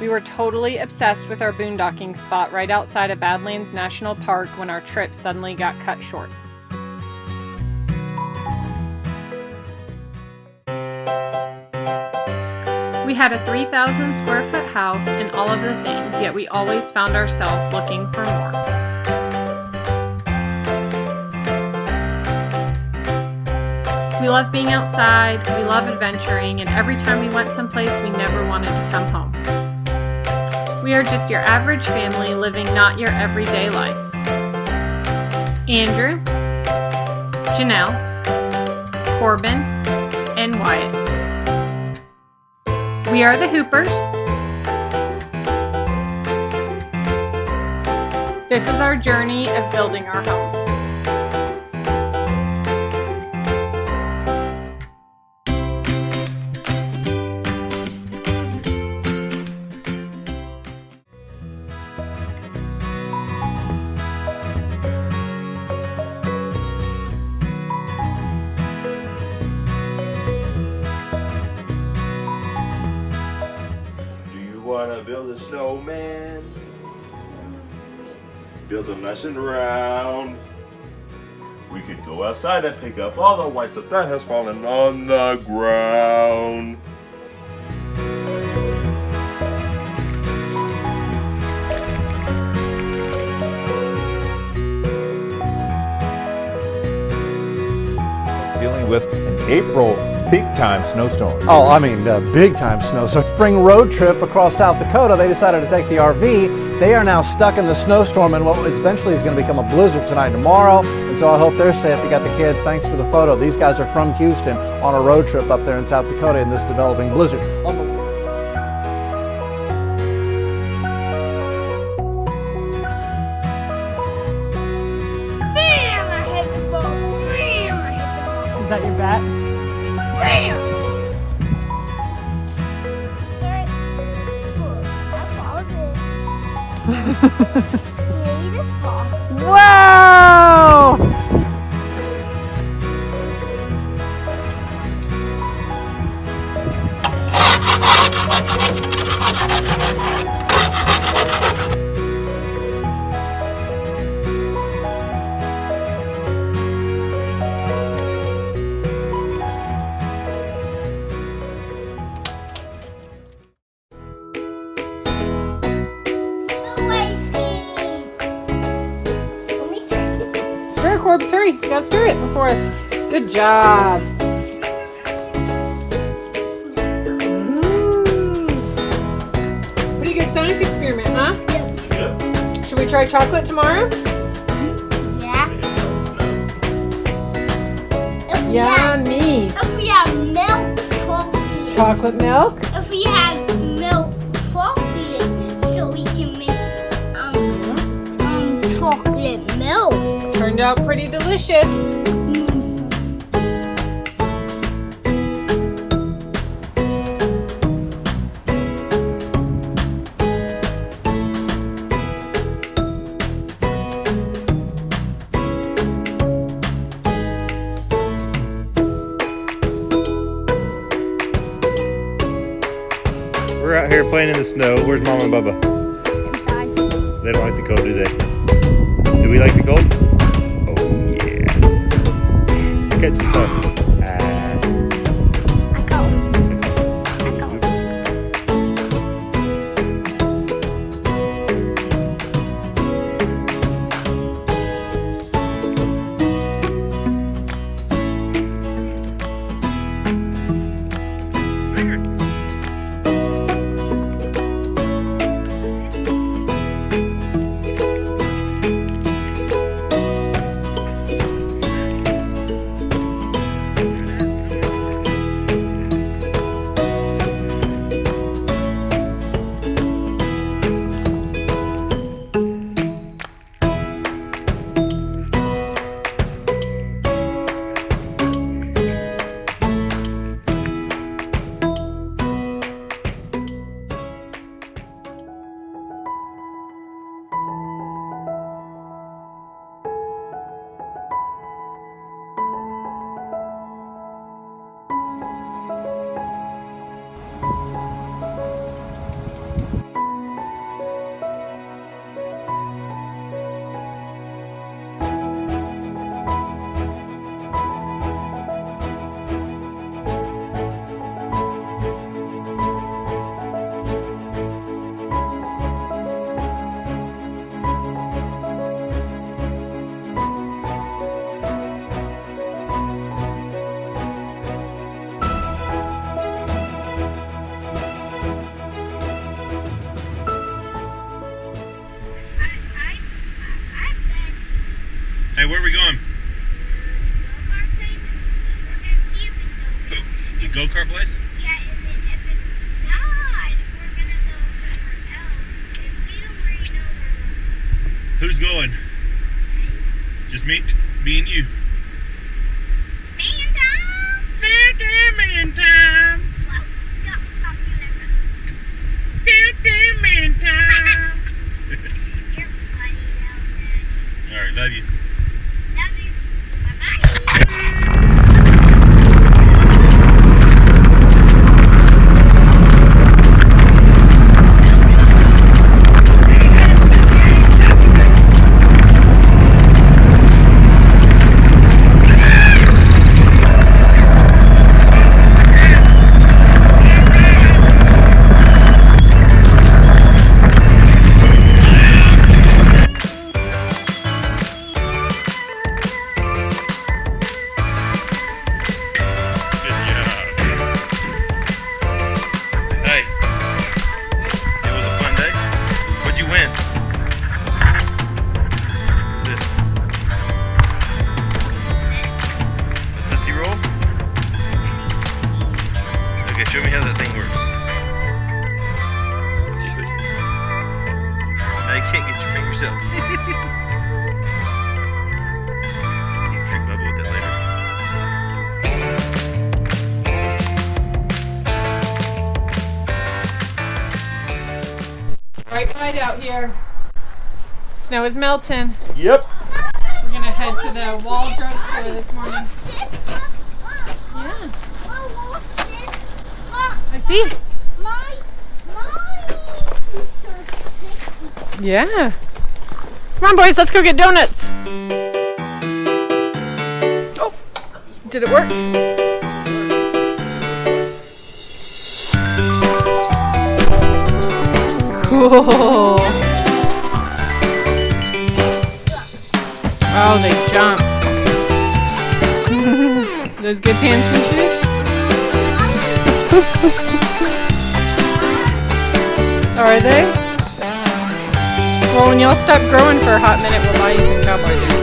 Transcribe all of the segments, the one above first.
We were totally obsessed with our boondocking spot right outside of Badlands National Park when our trip suddenly got cut short. We had a 3,000 square foot house and all of the things, yet we always found ourselves looking for more. We love being outside, we love adventuring, and every time we went someplace we never wanted to come home. We are just your average family living not your everyday life. Andrew, Janelle, Corbin, and Wyatt. We are the Hoopers. This is our journey of building our home. Wanna build a snowman? Build them nice and round. We could go outside and pick up all the white stuff that has fallen on the ground. Dealing with an April big-time snowstorm. Oh, I mean, big-time snow. So spring road trip across South Dakota, they decided to take the RV. They are now stuck in the snowstorm and what eventually is going to become a blizzard tonight and tomorrow. And so I hope they're safe. You got the kids. Thanks for the photo. These guys are from Houston on a road trip up there in South Dakota in this developing blizzard. Is that your bat? Whoa! Stir, Corbs, hurry. You gotta stir it before us. Good job. Pretty good science experiment, huh? Yep. Should we try chocolate tomorrow? Yeah. Yummy. If we have milk chocolate. Chocolate milk? If we have milk chocolate, so we can make chocolate milk. Turned out pretty delicious. We're out here playing in the snow. Where's Mom and Bubba? Inside. They don't like the cold, do they? Do we like the cold? Oh yeah. Catch the sun. I go. I go. where are we going? The go-kart place? Yeah, if it's not, we're gonna go somewhere else. If we don't already know where we're going. Who's going? Just me and you. Man time! Man time. Well, stop talking like Man time. that. You're funny now, man. All right, love you. Love you. Bye-bye. Good job. Hey, it was a fun day. What'd you win? What's this? A Tootsie Roll? Okay, show me how that thing works. See, but now you can't get your fingers up. You can trick Bubba with that later. Bright out here. Snow is melting. Yep. We're gonna head to the Wall drugstore this morning. Yeah, I see. Yeah. Come on, boys, let's go get donuts. Oh, did it work? Cool. Oh, they jump. Those good pants and shoes? Are they? Well, when y'all stop growing for a hot minute, we'll buy you some cowboy boots.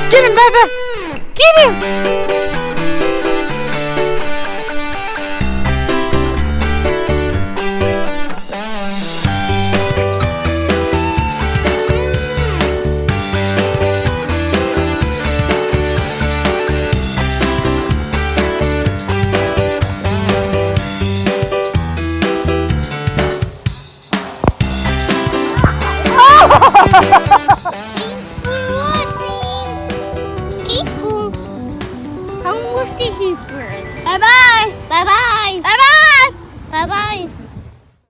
Get him, Bubba! Get him! Home with the Hoopers. Bye bye. Bye bye. Bye bye.